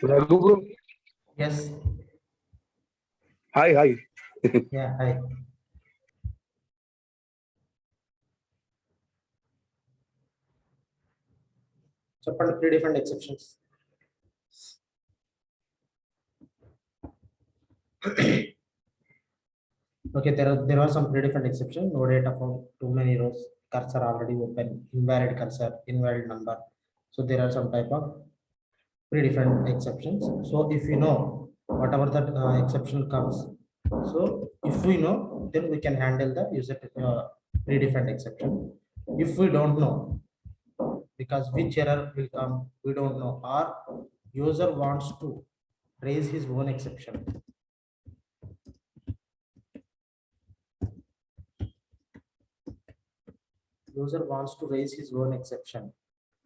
Raghu bro, Yes. hi. Yeah. Hi. So, for three different exceptions. Okay, there are some three different exceptions. No data from too many rows. Cursor already open. Invalid cursor. Invalid number. So there are some type of three different exceptions. So if you know whatever that exception comes, so if we know, then we can handle the user three different exception. If we don't know, because which error will come, we don't know, or user wants to raise his own exception. User wants to raise his own exception.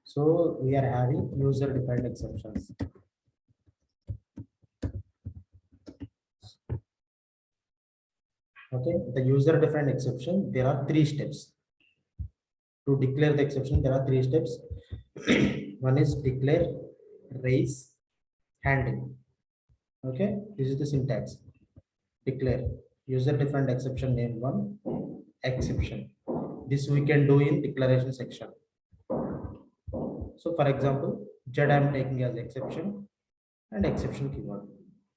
So we are having user defined exceptions. Okay, the user defined exception, there are three steps. To declare the exception, there are three steps. One is declare, raise, handle. Okay, this is the syntax. Declare user defined exception name one, exception. This we can do in declaration section. So for example, Z I am taking as exception and exception keyword.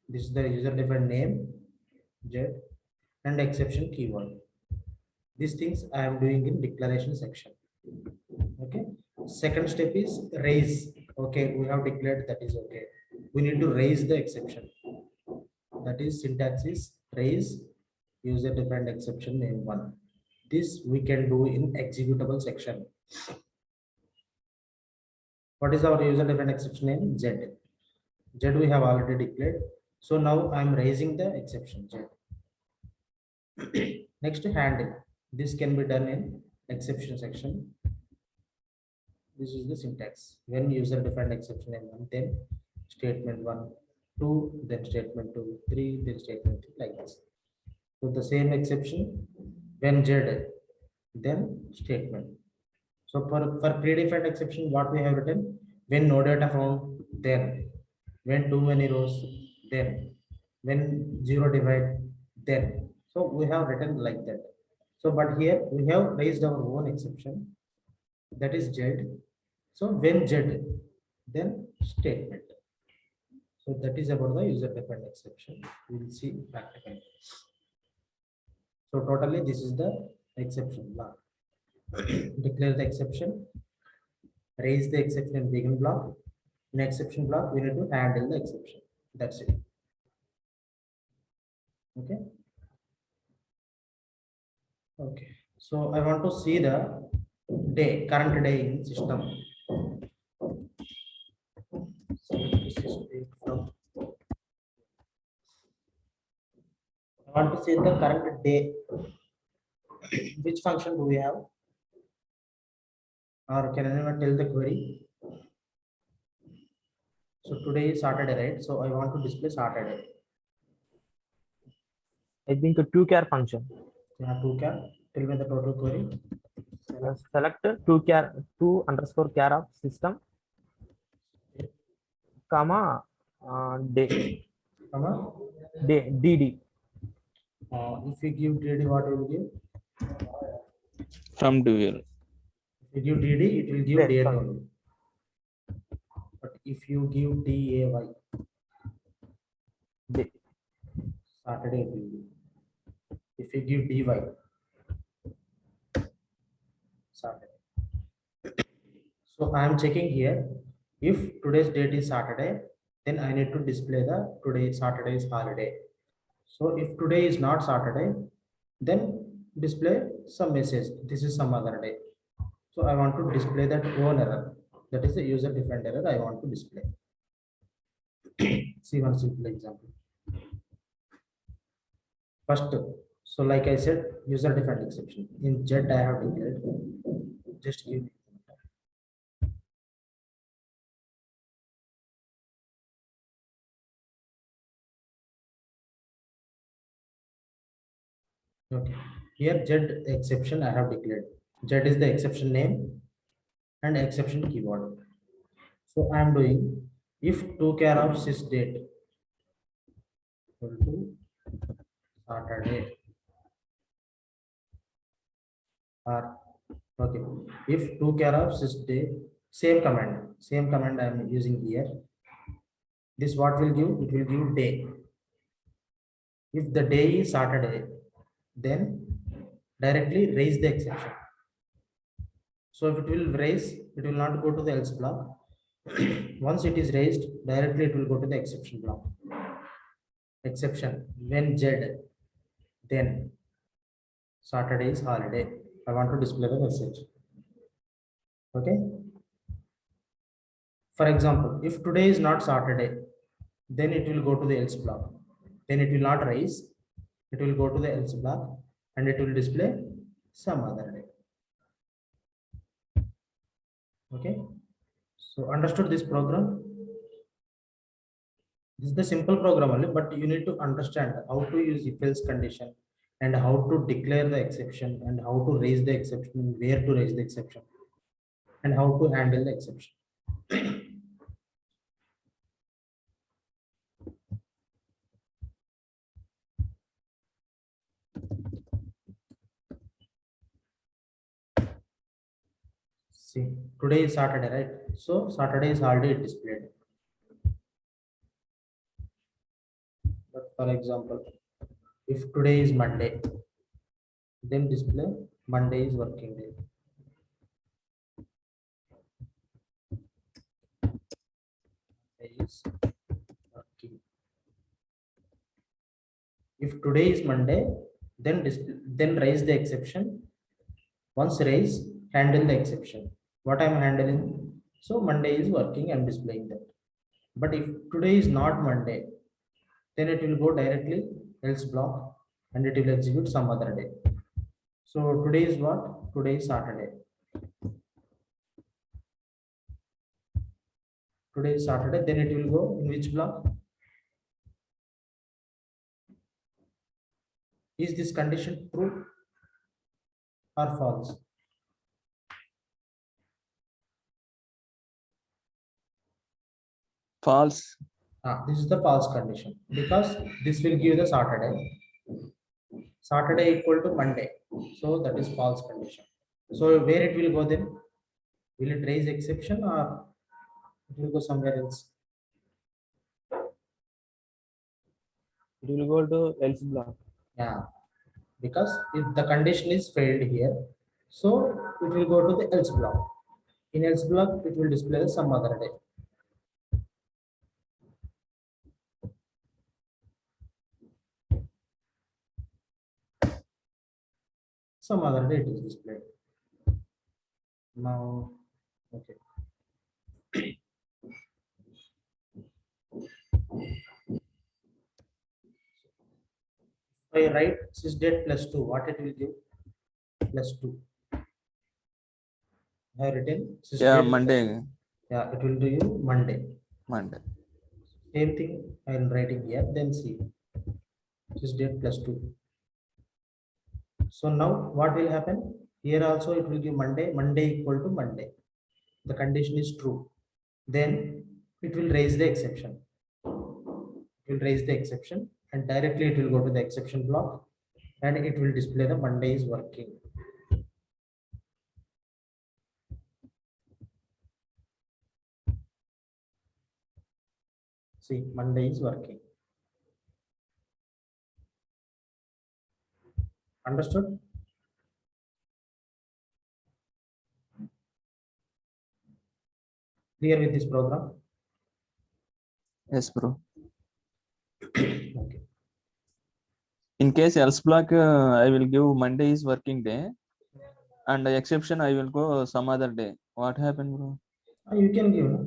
This is the user defined name Z and exception keyword. These things I am doing in declaration section. Okay. Second step is raise. Okay, we have declared that is okay. We need to raise the exception. That is syntax is raise user defined exception name one. This we can do in executable section. What is our user defined exception name? Z. Z we have already declared. So now I am raising the exception Z. Next handle. This can be done in exception section. This is the syntax. When user defined exception name one, then statement one, two, then statement two, three, then statement three, like this. So the same exception when Z, then statement. So for predefined exception, what we have written, when no data found, then when too many rows, then when zero divide, then. So we have written like that. So but here we have raised our own exception, that is Z. So when Z, then statement. So that is about the user defined exception. We will see practically. So totally this is the exception block. Declare the exception, raise the exception in begin block. In exception block, we need to handle the exception. That's it. Okay. Okay. So I want to see the day, current day in system. So this is take from. I want to see the current day. Which function do we have? Or can anyone tell the query? So today is Saturday, right? So I want to display Saturday. I think a two-char function. Yeah, two char. Tell me the total query. Select two underscore char of system, comma day Comma. day dd. If you give DD, what will give? From dual. If you give DD, it will give Yes, date sorry. only. But if you give DAY, Day. Saturday it will give. If you give DY, Saturday. So I am checking here. If today's date is Saturday, then I need to display the today Saturday is holiday. So if today is not Saturday, then display some message. This is some other day. So I want to display that one error. That is the user defined error I want to display. See one simple example. First, so like I said, user defined exception. In Z I have declared. Just give me. Okay. Here Z exception I have declared. Z is the exception name and exception keyword. So I am doing if two care of sys date equal to Saturday, or okay, if two care of sys date, same command I am using here. This what will give? It will give day. If the day is Saturday, then directly raise the exception. So if it will raise, it will not go to the else block. Once it is raised, directly it will go to the exception block. Exception when Z, then Saturday is holiday. I want to display the message. Okay. For example, if today is not Saturday, then it will go to the else block. Then it will not raise. It will go to the else block and it will display some other day. Okay. So understood this program? This is the simple program only, but you need to understand how to use if else condition and how to declare the exception and how to raise the exception, where to raise the exception, and how to handle the exception. See, today is Saturday, right? So Saturday is holiday displayed. But for example, if today is Monday, then display Monday is working day. Monday is working. If today is Monday, then display, then raise the exception. Once raise, handle the exception. What I'm handling? So Monday is working. I'm displaying that. But if today is not Monday, then it will go directly else block and it will execute some other day. So today is what? Today is Saturday. Today is Saturday. Then it will go in which block? Is this condition true or false? False. This is the false condition because this will give the Saturday. Saturday equal to Monday. So that is false condition. So where it will go then? Will it raise exception or it will go somewhere else? It will go to else block. Yeah, because if the condition is failed here, so it will go to the else block. In else block, it will display some other day. Some other day it is displayed. Now, okay. I write sysdate plus 2, what it will give? Plus 2. I have written Yeah, sysdate. Monday. Yeah, it will do you Monday. Monday. Same thing I am writing here, then see. Sysdate plus 2. So now what will happen? Here also it will give Monday, Monday equal to Monday. The condition is true. Then it will raise the exception. It will raise the exception and directly it will go to the exception block and it will display the Monday is working. See, Monday is working. Understood? Clear with this program? Yes, bro. Okay. In case else block, I will give Monday is working day, and the exception I will go some other day. What happened, bro? You can give. No?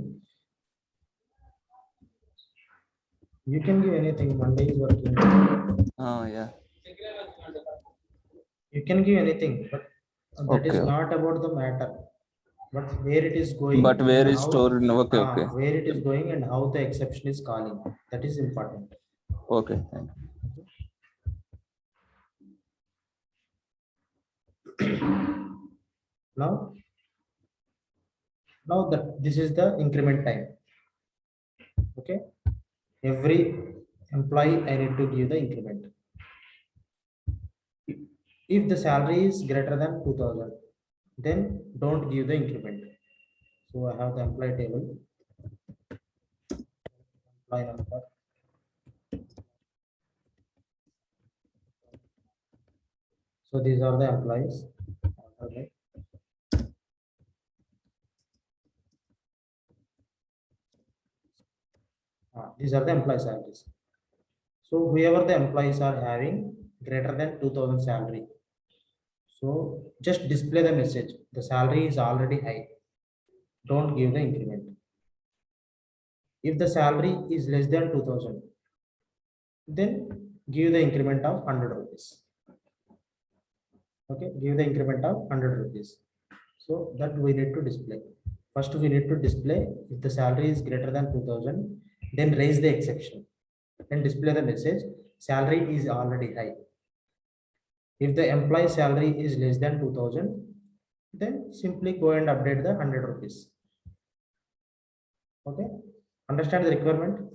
You can give anything. Monday is working. Oh, yeah. You can give anything, but that is Okay. not about the matter. But where it is going. But where and is how, stored? Okay, okay. Where it is going and how the exception is calling. That is important. Okay. Thank you. Now that this is the increment time. Okay, every employee I need to give the increment. If the salary is greater than 2000, then don't give the increment. So I have the employee table, employee number. So these are the employees. Okay. These are the employee salaries. So whoever the employees are having greater than 2000 salary, so just display the message. The salary is already high. Don't give the increment. If the salary is less than 2000, then give the increment of 100 rupees. Okay, give the increment of 100 rupees. So that we need to display. First we need to display if the salary is greater than 2000, then raise the exception and display the message salary is already high. If the employee salary is less than 2000, then simply go and update the 100 rupees. Okay, understand the requirement?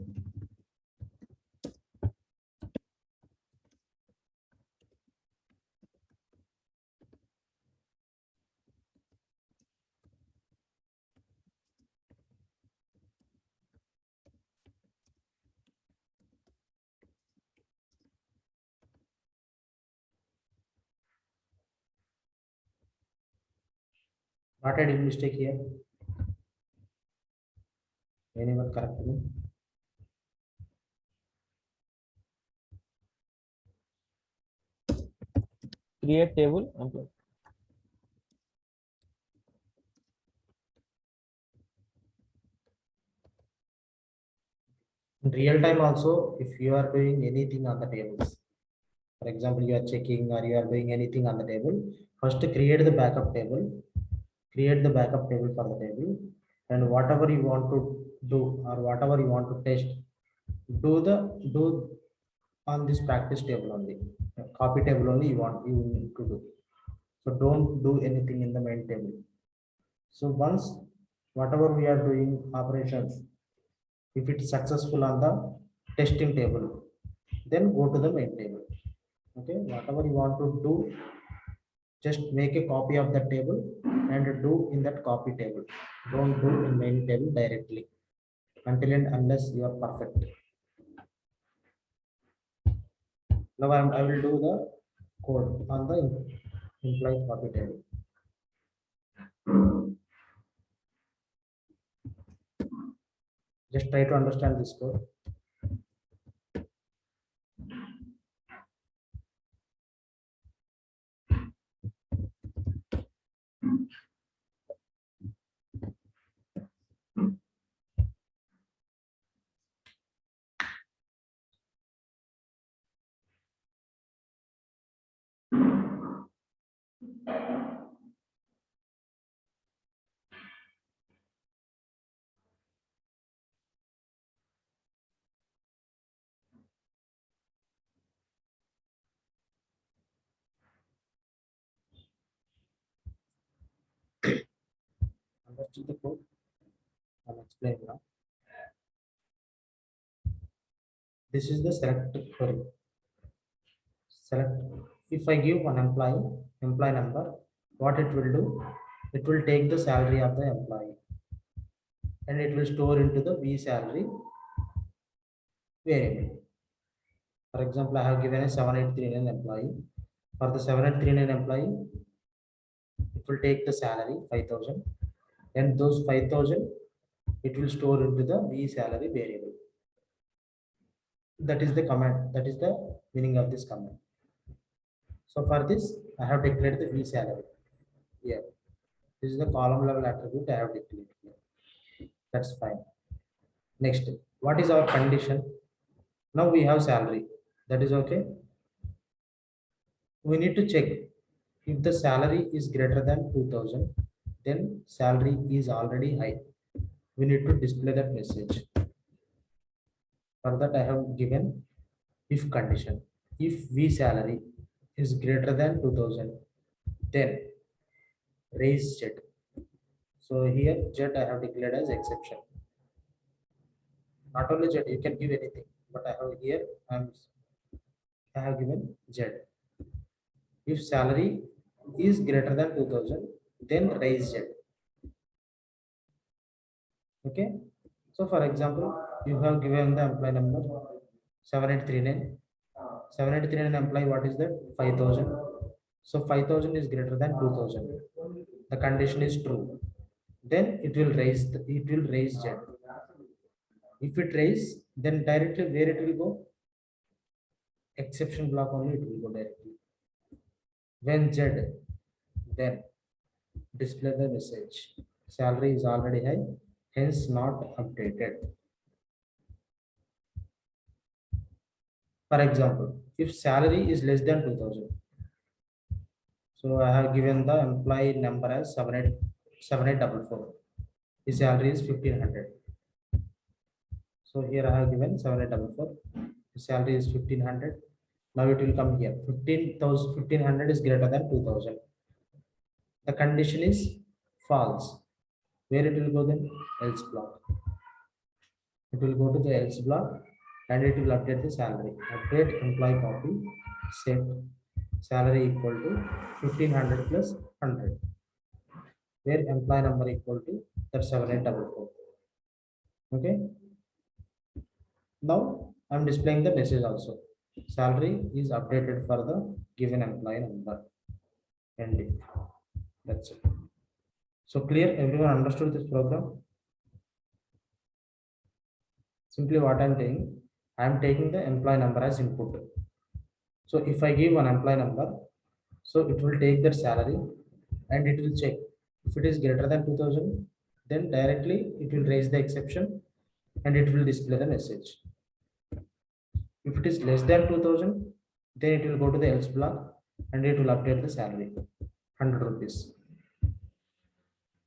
What I did mistake here? Anyone correct me? Create table employee. In real time also, if you are doing anything on the tables, for example you are checking or you are doing anything on the table, first create the backup table, create the backup table for the table, and whatever you want to do or whatever you want to test, do on this practice table only, copy table only you need to do. So don't do anything in the main table. So once whatever we are doing operations, if it's successful on the testing table, then go to the main table. Okay, whatever you want to do, just make a copy of that table and do in that copy table. Don't do in main table directly until and unless you are perfect. Now I will do the code on the employee copy table. Just try to understand this code. Understood the code? I'll explain now. This is the select query. Select. If I give one employee number, what it will do? It will take the salary of the employee and it will store into the V salary variable. For example, I have given a 7839 employee. For the 7839 employee, it will take the salary 5000, and those 5000 it will store into the V salary variable. That is the command. That is the meaning of this command. So for this, I have declared the V salary here. This is the column level attribute I have declared here. That's fine. Next, what is our condition? Now we have salary. That is okay. We need to check if the salary is greater than 2000, then salary is already high. We need to display that message. For that, I have given if condition. If V salary is greater than 2000, then raise jet. So here jet I have declared as exception. Not only Z, you can give anything, but I have here I have given Z. If salary is greater than 2000, then raise Z. Okay. So for example, you have given the employee number 7839. 7839 employee, what is that? 5000. So 5000 is greater than 2000. The condition is true. Then it will raise Z. If it raise, then directly where it will go? Exception block only it will go directly. When Z, then display the message. Salary is already high, hence not updated. For example, if salary is less than 2000, so I have given the employee number as 7844. His salary is 1500. So here I have given 7844. His salary is 1500. Now it will come here. 1500 is greater than 2000. The condition is false. Where it will go then? Else block. It will go to the else block and it will update the salary. Update employee copy set salary equal to 1500 plus 100. Where employee number equal to that 7844. Okay. Now I'm displaying the message also. Salary is updated for the given employee number. Ending. That's it. So clear, everyone understood this program? Simply what I'm doing, I'm taking the employee number as input. So if I give one employee number, so it will take their salary and it will check. If it is greater than 2000, then directly it will raise the exception and it will display the message. If it is less than 2000, then it will go to the else block and it will update the salary 100 rupees.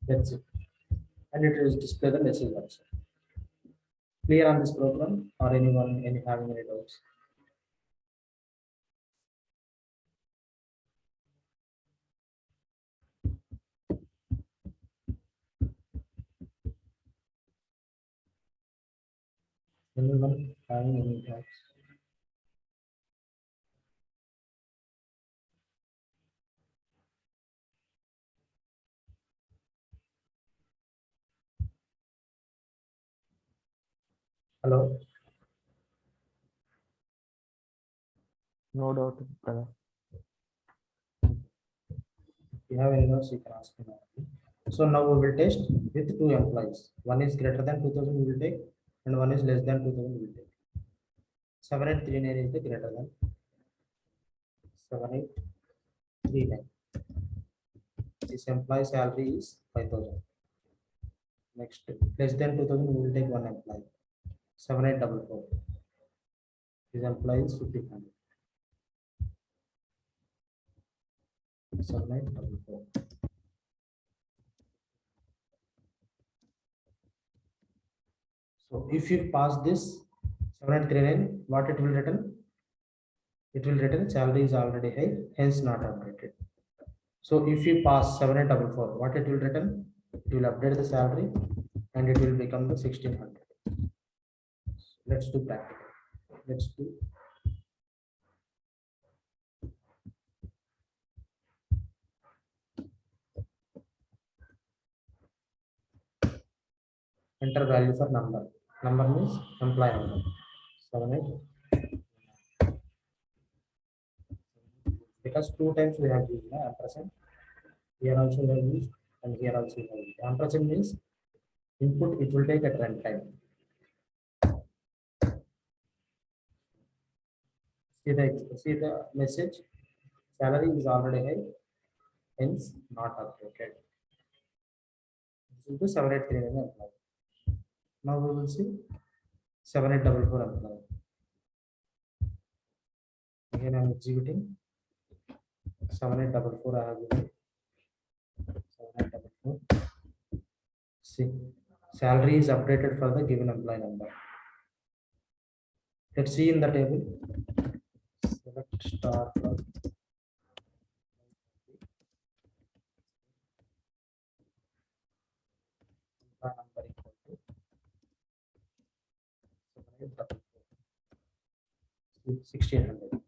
That's it. And it will display the message also. Clear on this program or anyone having any doubts? Anyone having any doubts? Hello? No doubt, brother. If you have any doubts, you can ask me now. So now we will test with two employees. One is greater than 2000 we will take and one is less than 2000 we will take. 7839 is the greater than 7839. This employee salary is 5000. Next, less than 2000 we will take one employee. 7844. This employee is 1500. 7844. So if you pass this 7839, what it will return? It will return salary is already high, hence not updated. So if you pass 7844, what it will return? It will update the salary and it will become the 1600. Let's do practical. Let's do enter value for number. Number means employee number. 78. Because two times we have used the ampersand. Here also we have used and here also we have used. Ampersand means input it will take at runtime. See the message. Salary is already high, hence not updated. This is the 7839 employee. Now we will see 7844 employee. Again I am executing 7844 I have given 7844. See, salary is updated for the given employee number. Let's see in the table. Select star from employee number equal to 1600.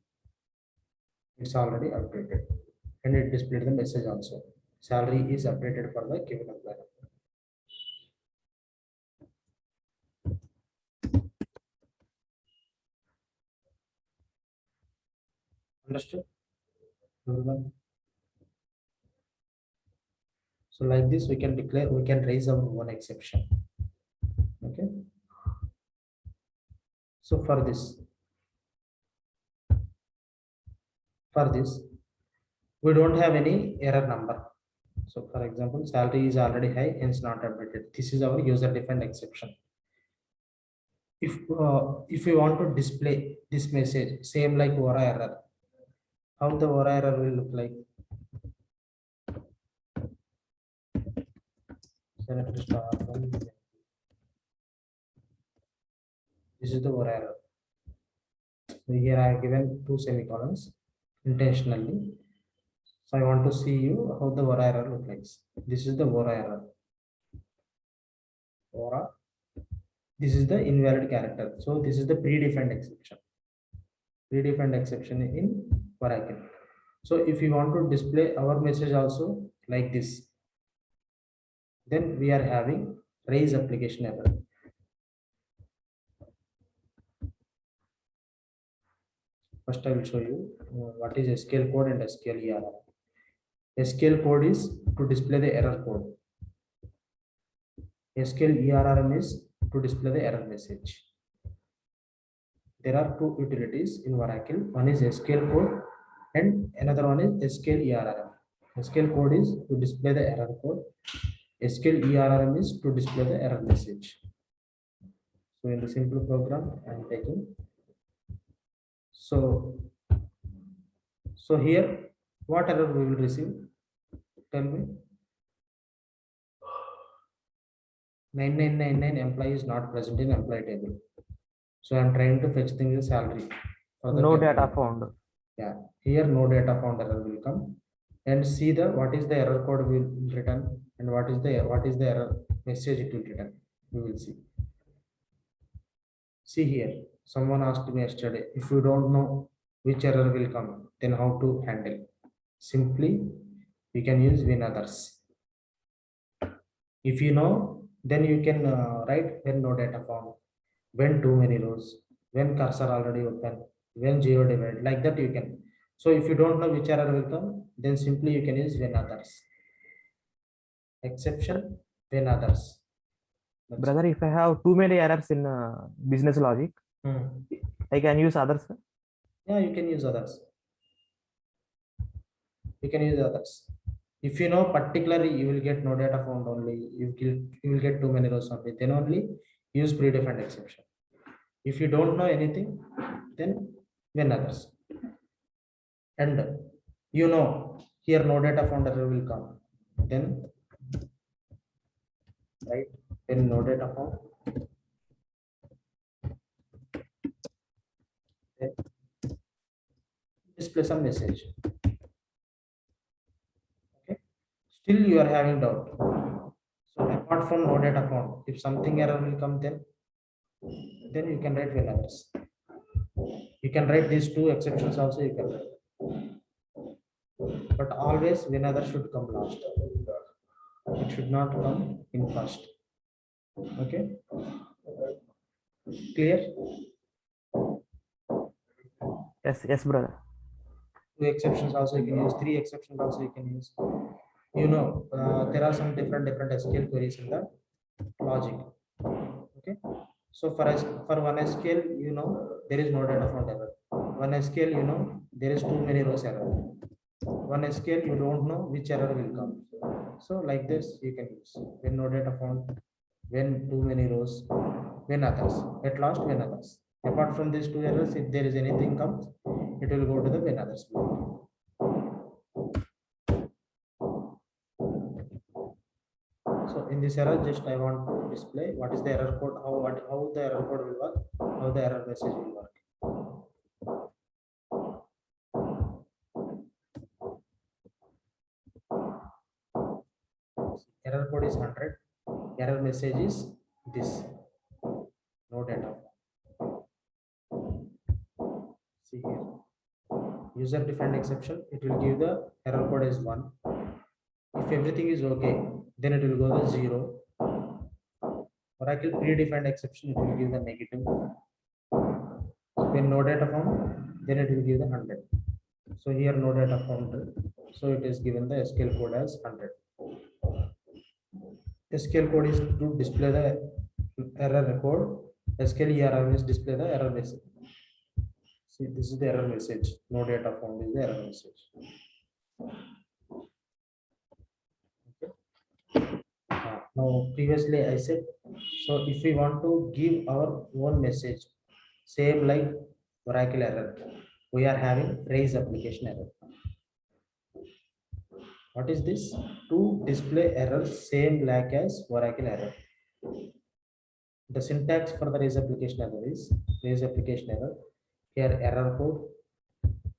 It's already updated, and it displayed the message also. Salary is updated for the given employer. Understood? Everyone? So like this, we can declare, we can raise our one exception. Okay. So for this, we don't have any error number. So for example, salary is already high, hence not updated. This is our user defined exception. If we want to display this message, same like ORA error, how the ORA error will look like? Select star from this is the ORA error. So here I have given 2 semicolons intentionally. So I want to see you how the ORA error looks like. This is the ORA error. ORA. This is the invalid character. So this is the predefined exception. Predefined exception in Oracle. So if you want to display our message also like this, then we are having raise application error. First, I will show you what is SQL code and SQL ERR. SQL code is to display the error code. SQL ERRM is to display the error message. There are 2 utilities in Oracle. One is SQL code and another one is SQL ERRM. SQL code is to display the error code. SQL ERRM is to display the error message. So in the simple program, I am taking. So here, what error we will receive? Tell me. 9999 employee is not present in employee table. So I'm trying to fetch the salary. No data found. Yeah, here no data found error will come, and see the what is the error code will return and what is the error message it will return. We will see. See here, someone asked me yesterday, if you don't know which error will come, then how to handle? Simply, we can use when others. If you know, then you can write when no data found, when too many rows, when cursor already open, when 0 divided, like that you can. So if you don't know which error will come, then simply you can use when others. Exception, when others. That's Brother, if I have too many errors in business logic, I can use others. Yeah, you can use others. You can use others. If you know particularly you will get no data found only, you will get too many rows only, then only use predefined exception. If you don't know anything, then when others. And you know here no data found error will come, then right, then no data found, then display some message. Okay, still you are having doubt. So apart from no data found, if something error will come, then you can write when others. You can write these 2 exceptions also, you can write. But always when other should come last. It should not come in first. Okay, clear? Yes, brother. 2 exceptions also you can use, 3 exceptions also you can use. You know, there are some different SQL queries in the logic. Okay, so for one SQL, you know, there is no data found error. One SQL, you know, there is too many rows error. One SQL, you don't know which error will come. So like this you can use when no data found, when too many rows, when others, at last when others. Apart from these 2 errors, if there is anything comes, it will go to the when others. So in this error, just I want to display what is the error code, how the error code will work, how the error message will work. Error code is 100. Error message is this. No data. See here, user defined exception, it will give the error code as 1. If everything is okay, then it will go to 0. Oracle predefined exception, it will give the negative. When no data found, then it will give the 100. So here no data found, so it is given the SQL code as 100. SQL code is to display the error code. SQL ERR is display the error message. See, this is the error message. No data found is the error message. Now previously I said, so if we want to give our own message, same like Oracle error, we are having raise application error. What is this? To display error same like as Oracle error. The syntax for the raise application error is raise application error. Here error code,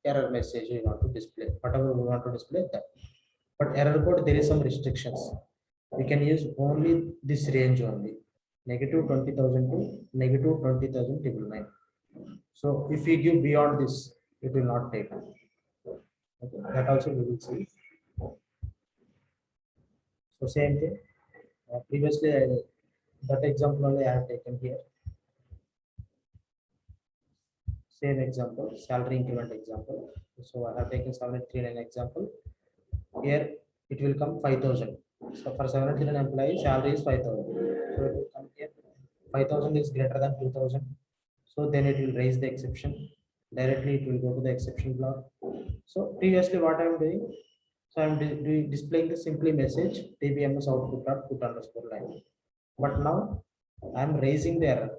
error message we want to display, whatever we want to display that. But error code, there is some restrictions. We can use only this range only, -20,000 to -20,999. So if we give beyond this, it will not take. Okay, that also we will see. So same thing. Previously, that example only I have taken here. Same example, salary increment example. So I have taken 739 example. Here it will come 5,000. So for 739 employees, salary is 5,000. So it will come here. 5,000 is greater than 2,000. So then it will raise the exception. Directly it will go to the exception block. So previously what I am doing, so I am displaying the simply message tbms output dot put underscore line. But now I am raising the error.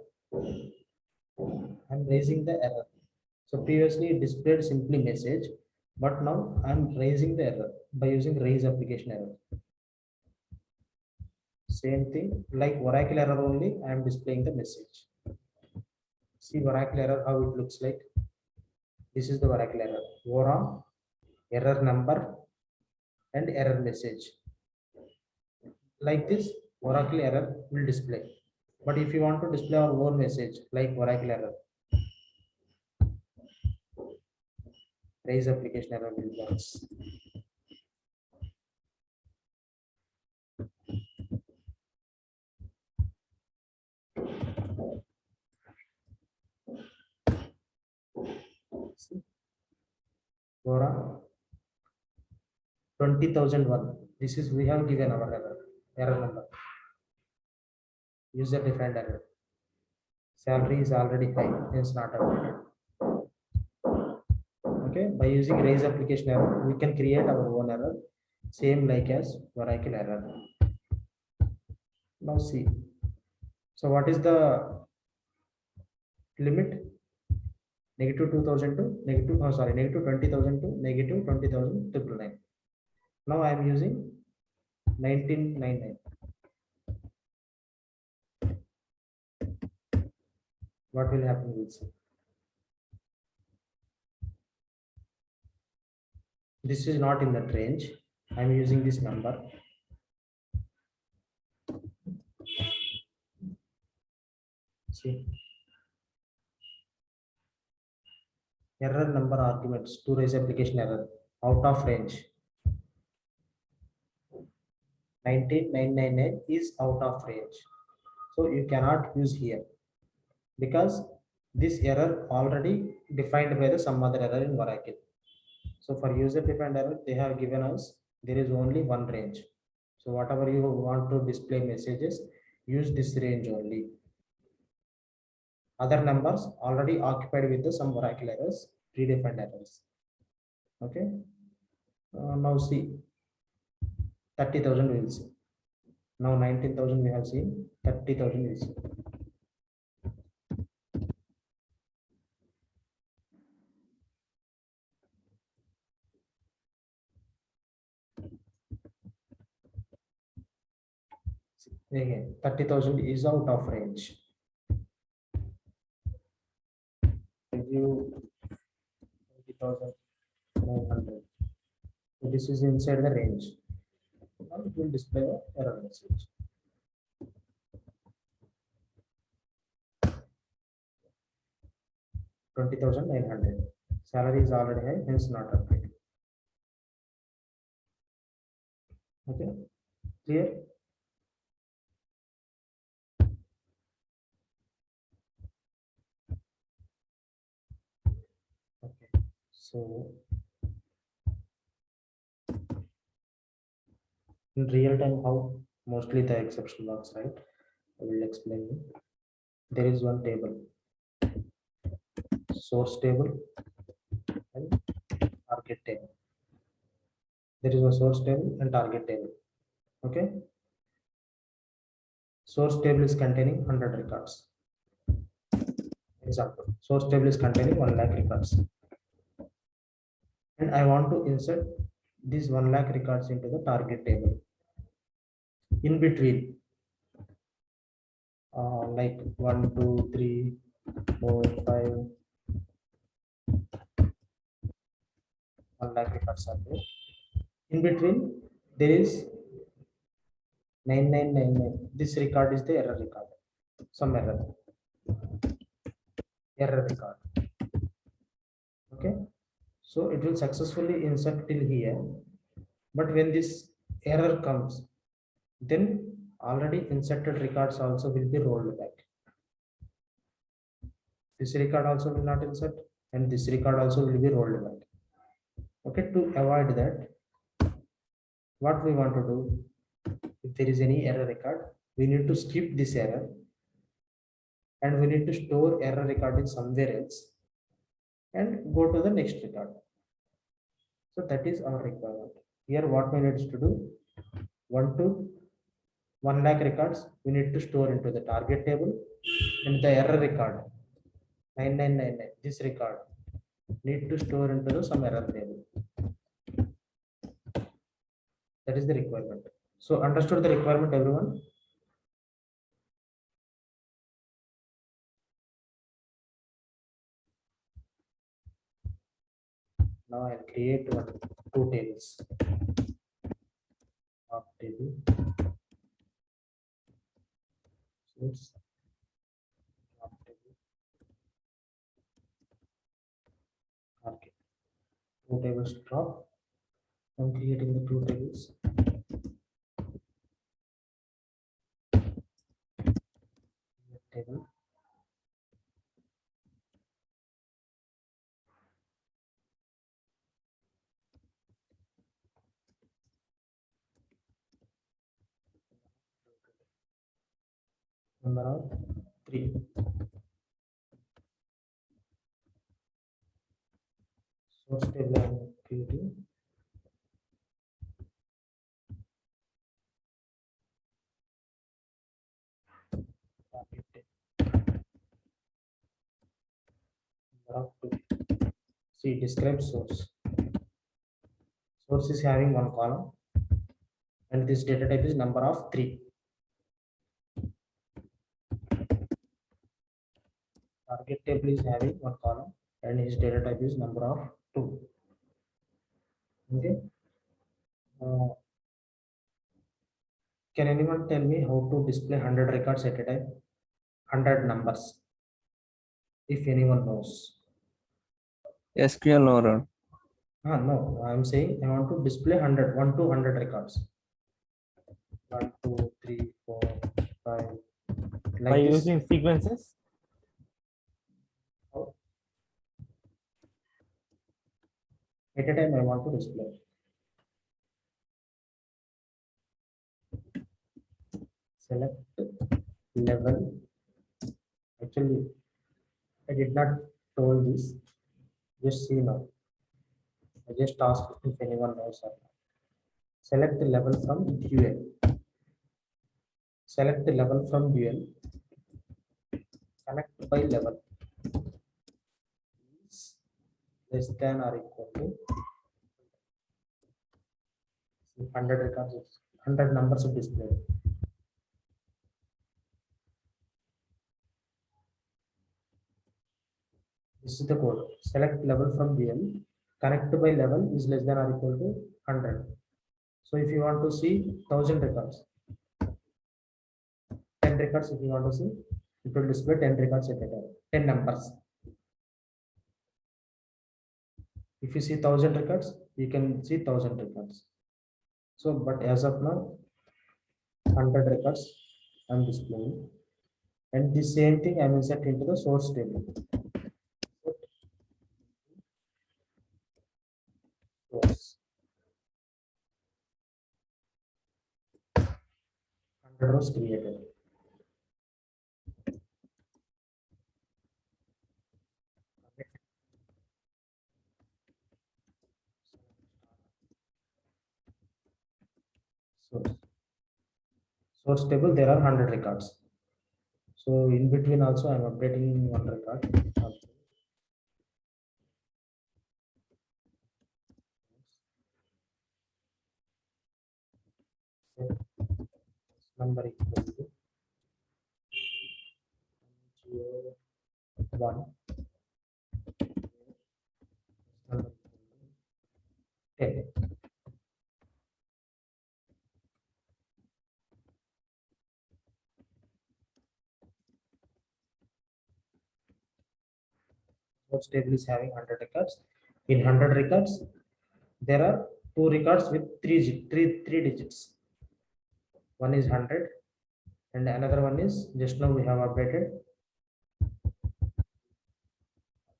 I'm raising the error. So previously it displayed simply message, but now I'm raising the error by using raise application error. Same thing like Oracle error only, I am displaying the message. See Oracle error how it looks like. This is the Oracle error. Ora, error number, and error message. Like this, Oracle error will display. But if you want to display our own message like Oracle error, raise application error will work. Quora 20,001. This is we have given our error number. User defined error. Salary is already high, hence not updated. Okay, by using raise application error, we can create our own error, same like as Oracle error. Now see. So what is the limit? -2,000 to -20,000 to -20,999. Now I am using 1999. What will happen? We'll see. This is not in that range. I am using this number. See. Error number arguments to raise application error out of range. 19,999 is out of range. So you cannot use here because this error already defined by the some other error in Oracle. So for user defined error, they have given us there is only one range. So whatever you want to display messages, use this range only. Other numbers already occupied with the some Oracle errors, predefined errors. Okay. Now see 30,000 we will see. Now 19,000 we have seen, 30,000 we will see. Again 30,000 is out of range. You 20,900. So this is inside the range. Now it will display the error message. 20,900. Salary is already high, hence not updated. Okay, clear? Okay, so in real time, how mostly the exception works, right? I will explain you. There is one table, source table and target table. There is a source table and target table. Okay, source table is containing 100 records. Example, source table is containing 1 lakh records, and I want to insert these 1 lakh records into the target table. In between, like 1, 2, 3, 4, 5, 1 lakh records are there. In between, there is 9999. This record is the error record. Some error record. Okay, so it will successfully insert till here. But when this error comes, then already inserted records also will be rolled back. This record also will not insert, and this record also will be rolled back. Okay, to avoid that, what we want to do, if there is any error record, we need to skip this error and we need to store error record in somewhere else and go to the next record. So that is our requirement. Here what we need to do, 1 to 1 lakh records we need to store into the target table, and the error record 9999, this record need to store into the some error table. That is the requirement. So understood the requirement, everyone? Now I'll create two tables. Top table, source, top table, target. Two tables drop. I'm creating the two tables. Table. Number of 3. Source table I am creating. Target table. Number of 2. See, describe source. Source is having one column, and this data type is number of 3. Target table is having one column, and his data type is number of 2. Okay. Can anyone tell me how to display 100 records at a time? 100 numbers, if anyone knows. SQL or No, I'm saying I want to display 100, 1 to 100 records. 1, 2, 3, 4, 5. By Like this. using sequences. At a time I want to display. Select level. Actually, I did not told this. Just see now. I just ask if anyone knows or not. Select the level from dual. Select the level from dual. Connect by level. Is less than or equal to 100 records. 100 numbers of display. This is the code. Select level from dual. Connect by level is less than or equal to 100. So if you want to see 1000 records, 10 records, if you want to see, it will display 10 records at a time, 10 numbers. If you see 1000 records, you can see 1000 records. So, but as of now, 100 records I'm displaying, and the same thing I will set into the source table. Source. 100 rows created. Source table, there are 100 records. So in between also I'm updating one record. Number equal to 1. Number 10. Source table is having 100 records. In 100 records, there are 2 records with three digits. One is 100, and another one is just now we have updated,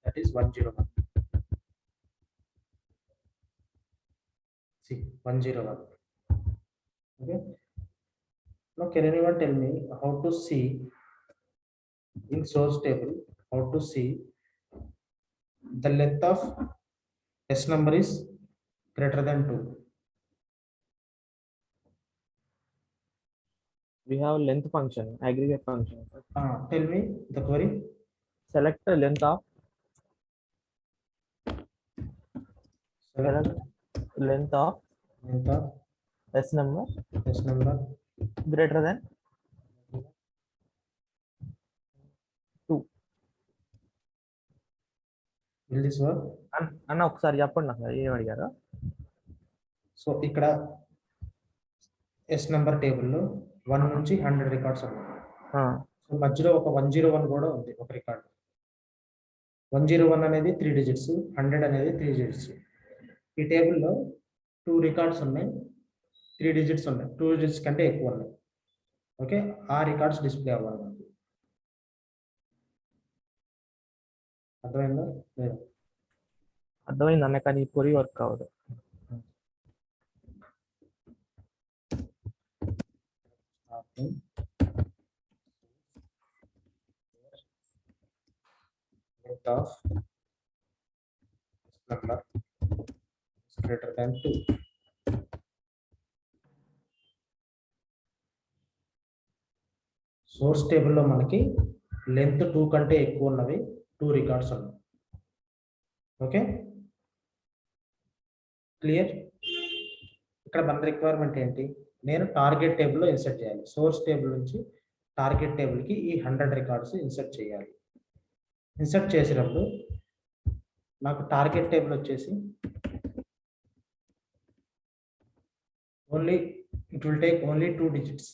that is 101. See, 101. Okay. Now, can anyone tell me how to see in source table, how to see the length of S number is greater than 2? We have length function, aggregate function. Tell me the query. Select the length of Select length of length of S number S number greater than 2. will this work? అన్న ఒకసారి చెప్పండి నాకు ఏం అడిగారు. So ఇక్కడ yes number టేబుల్లో 1 నుంచి 100 records ఉన్నాయి. సో మధ్యలో ఒక 101 కూడా ఉంది, ఒక రికార్డ్. 101 అనేది 3 డిజిట్స్, 100 అనేది 3 డిజిట్స్. ఈ టేబుల్లో 2 రికార్డ్స్ ఉన్నాయి, 3 డిజిట్స్ ఉన్నాయి, 2 డిజిట్స్ కంటే ఎక్కువ ఉన్నాయి. ఓకే, ఆ రికార్డ్స్ డిస్ప్లే అవ్వాలి మనకి. అర్థమైందా? లేదా? అర్థమైంది అన్న, కానీ పొరి వర్క్ అవ్వదు. Length of number is greater than 2. Source టేబుల్లో మనకి లెంత్ 2 కంటే ఎక్కువ ఉన్నవి 2 రికార్డ్స్ ఉన్నాయి. Okay, clear? ఇక్కడ మన రిక్వైర్మెంట్ ఏంటి? నేను టార్గెట్ టేబుల్లో ఇన్సర్ట్ చేయాలి. సోర్స్ టేబుల్ నుంచి టార్గెట్ టేబుల్కి ఈ 100 రికార్డ్స్ ఇన్సర్ట్ చేయాలి. ఇన్సర్ట్ చేసినప్పుడు నాకు టార్గెట్ టేబుల్ వచ్చేసి only it will take only 2 digits.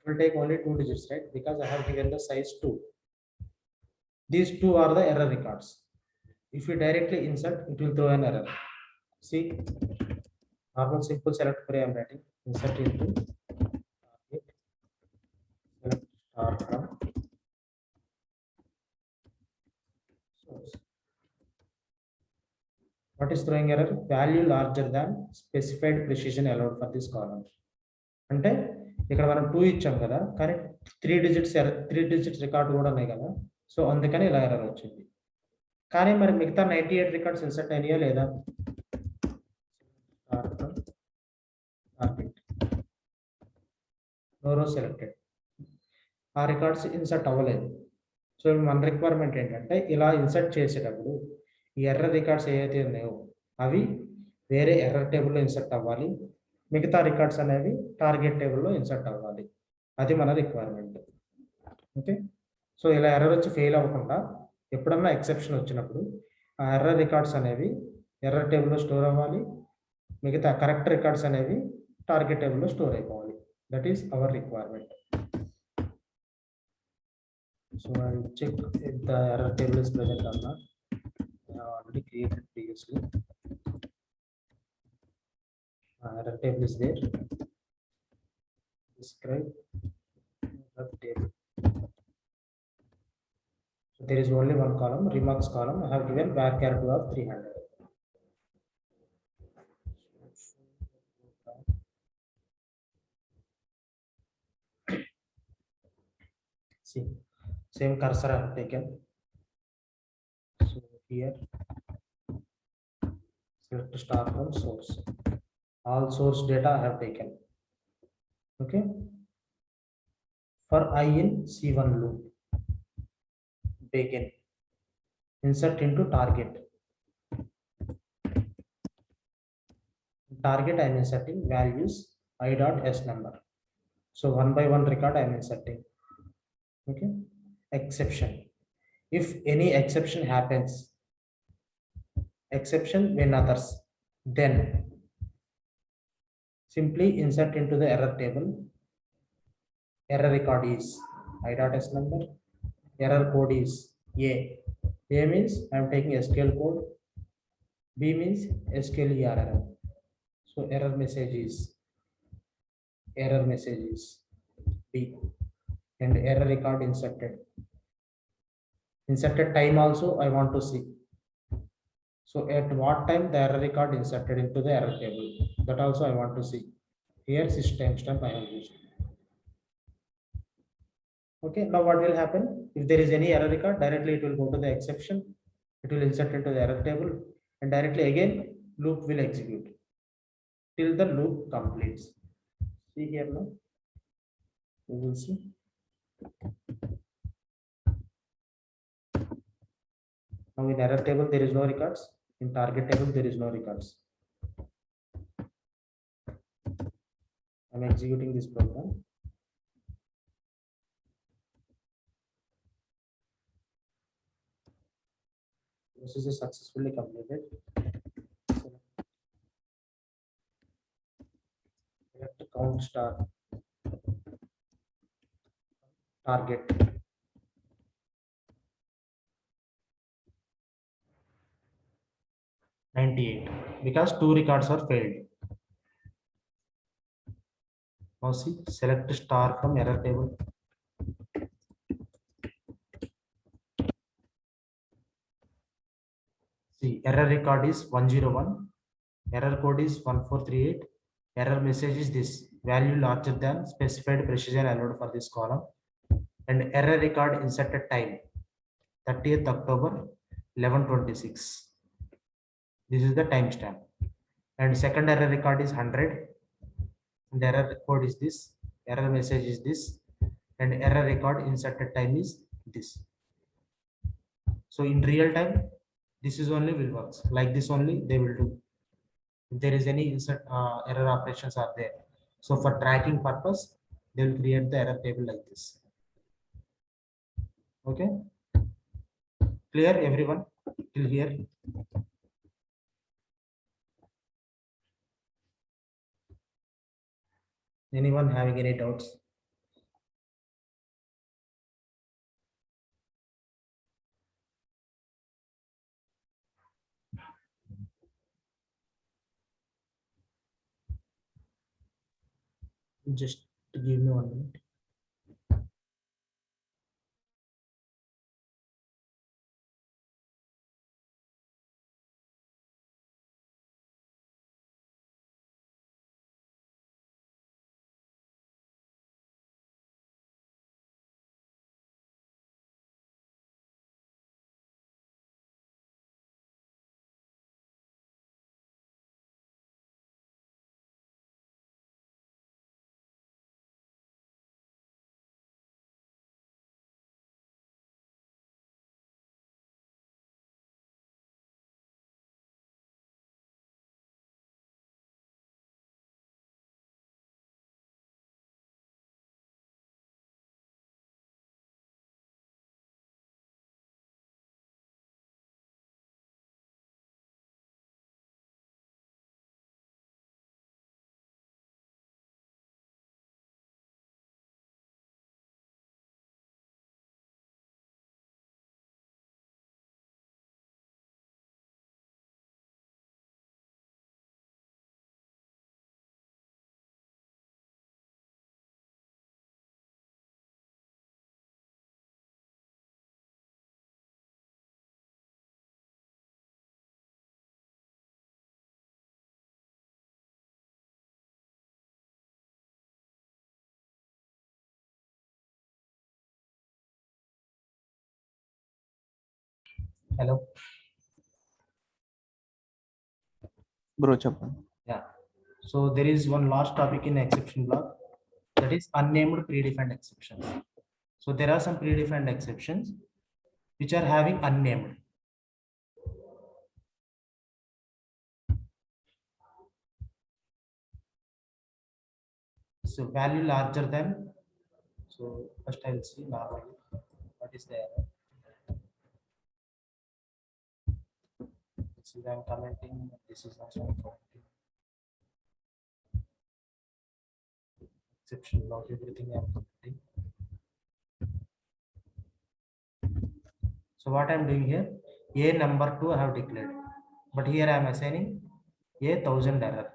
It will take only 2 digits, right? Because I have given the size 2. These 2 are the error records. If you directly insert, it will throw an error. See, normal simple select query I am writing. Insert into target, select star from source. What is throwing error? Value larger than specified precision allowed for this column. అంటే ఇక్కడ మనం 2 ఇచ్చాం కదా, కానీ 3 digits record కూడా ఉన్నాయి కదా. So అందుకని ఇలా ఎర్రర్ వచ్చింది. కానీ మరి మిగతా 98 రికార్డ్స్ ఇన్సర్ట్ అయినాయా లేదా? నో రో సెలెక్టెడ్, ఆ రికార్డ్స్ ఇన్సర్ట్ అవ్వలేదు. సో మన రిక్వైర్మెంట్ ఏంటంటే ఇలా ఇన్సర్ట్ చేసేటప్పుడు ఈ ఎర్రర్ రికార్డ్స్ ఏవైతే ఉన్నాయో అవి వేరే ఎర్రర్ టేబుల్లో ఇన్సర్ట్ అవ్వాలి, మిగతా రికార్డ్స్ అనేవి టార్గెట్ టేబుల్లో ఇన్సర్ట్ అవ్వాలి. అది మన రిక్వైర్మెంట్. ఓకే, సో ఇలా ఎర్రర్ వచ్చి ఫెయిల్ అవ్వకుండా ఎప్పుడన్నా ఎక్సెప్షన్ వచ్చినప్పుడు ఆ ఎర్రర్ రికార్డ్స్ అనేవి ఎర్రర్ టేబుల్లో స్టోర్ అవ్వాలి, మిగతా కరెక్ట్ రికార్డ్స్ అనేవి టార్గెట్ టేబుల్లో స్టోర్ అయిపోవాలి. That is our requirement. So I check if the error table is present or not. already created previously. Error table is there. Describe error table. So there is only one column, remarks column. I have given varchar 2 of 300. See, same cursor I have taken. So here, select star from source. All source data I have taken. Okay. For I in C1 loop, begin, insert into target. Target I am inserting values I dot s number. So one by one record I am inserting. Okay. Exception. If any exception happens, exception when others, then simply insert into the error table. Error record is I dot s number. Error code is A. A means I am taking SQL code. B means SQL error. So error message is B, and error record inserted. Inserted time also I want to see. So at what time the error record inserted into the error table, that also I want to see. Here system stamp I have used. Okay, now what will happen? If there is any error record, directly it will go to the exception. It will insert into the error table, and directly again loop will execute till the loop completes. See here now. We will see. Now in error table there is no records. In target table there is no records. I'm executing this program. This is successfully completed. Select count star target. $98 because 2 records are failed. Now see, select star from error table. See, error record is 101. Error code is 1438. Error message is this: value larger than specified precision allowed for this column. And error record inserted time 30th October 11:26. This is the timestamp. And second error record is 100. And error code is this. Error message is this. And error record inserted time is this. So in real time, this is only will work. Like this only they will do. If there is any insert error operations are there. So for tracking purpose, they will create the error table like this. Okay. Clear everyone till here? Anyone having any doubts? Just give me 1 minute. Hello. Bro, చెప్పండి. Yeah. So there is one last topic in exception block, that is unnamed predefined exceptions. So there are some predefined exceptions which are having unnamed. So value larger than. So first I will see normally what is the error. This is I'm commenting. This is also I'm commenting. Exception block, everything I'm commenting. So what I'm doing here, a number 2 I have declared, but here I am assigning a 1000 error.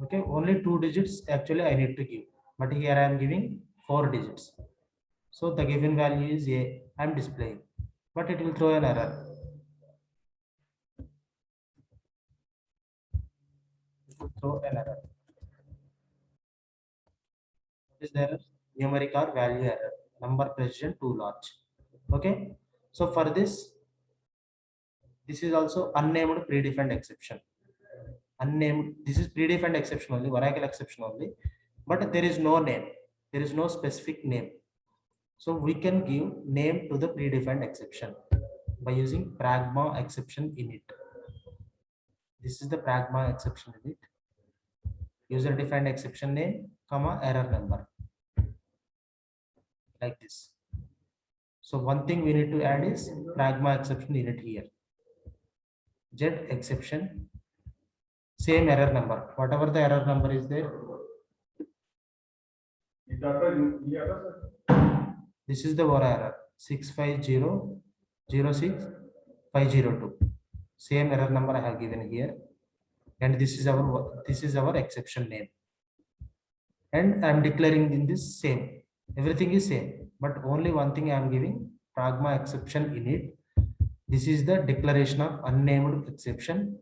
Okay, only 2 digits actually I need to give, but here I am giving 4 digits. So the given value is a, I am displaying, but it will throw an error. It will throw an error. What is the error? Numeric or value error. Number precision too large. Okay. So for this is also unnamed predefined exception. Unnamed. This is predefined exception only, Oracle exception only, but there is no name. There is no specific name. So we can give name to the predefined exception by using pragma exception init. This is the pragma exception init. User defined exception name, comma, error number, like this. So one thing we need to add is pragma exception init here. Jet exception, same error number, whatever the error number is there. This is the error 65006 Same error number I have given here, and this is our exception name, and I am declaring in this same. Everything is same, but only one thing I am giving, pragma exception init. This is the declaration of unnamed exception.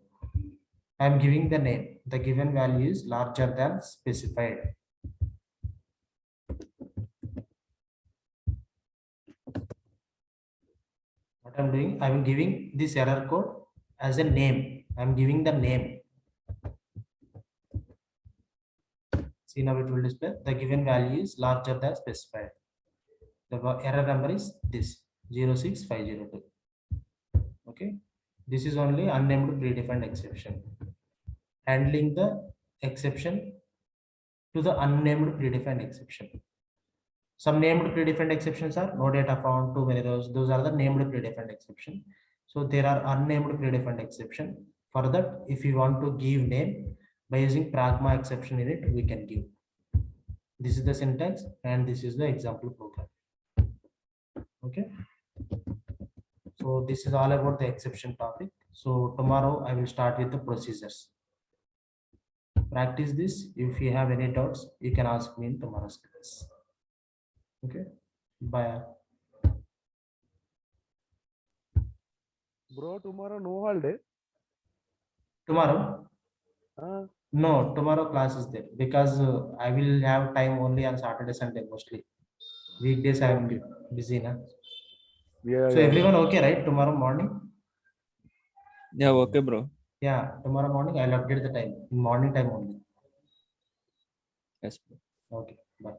I am giving the name. The given value is larger than specified. What I'm doing, I'm giving this error code as a name. I'm giving the name. See, now it will display the given value is larger than specified. The error number is this 06502. Okay, this is only unnamed predefined exception, handling the exception to the unnamed predefined exception. Some named predefined exceptions are no data found, too many rows. Those are the named predefined exception. So there are unnamed predefined exception. For that, if you want to give name by using pragma exception init, we can give. This is the syntax, and this is the example program. Okay. So this is all about the exception topic. So tomorrow I will start with the procedures. Practice this. If you have any doubts, you can ask me in tomorrow's class. Okay. Bye. Bro, tomorrow no holiday. Tomorrow? Uh, No, tomorrow class is there because I will have time only on Saturday, Sunday mostly. Weekdays I am busy now. yeah, So yeah, everyone okay, right? Tomorrow morning? Yeah, okay, bro. Yeah, tomorrow morning I'll update the time in morning time only. Yes, bro. Okay, bye.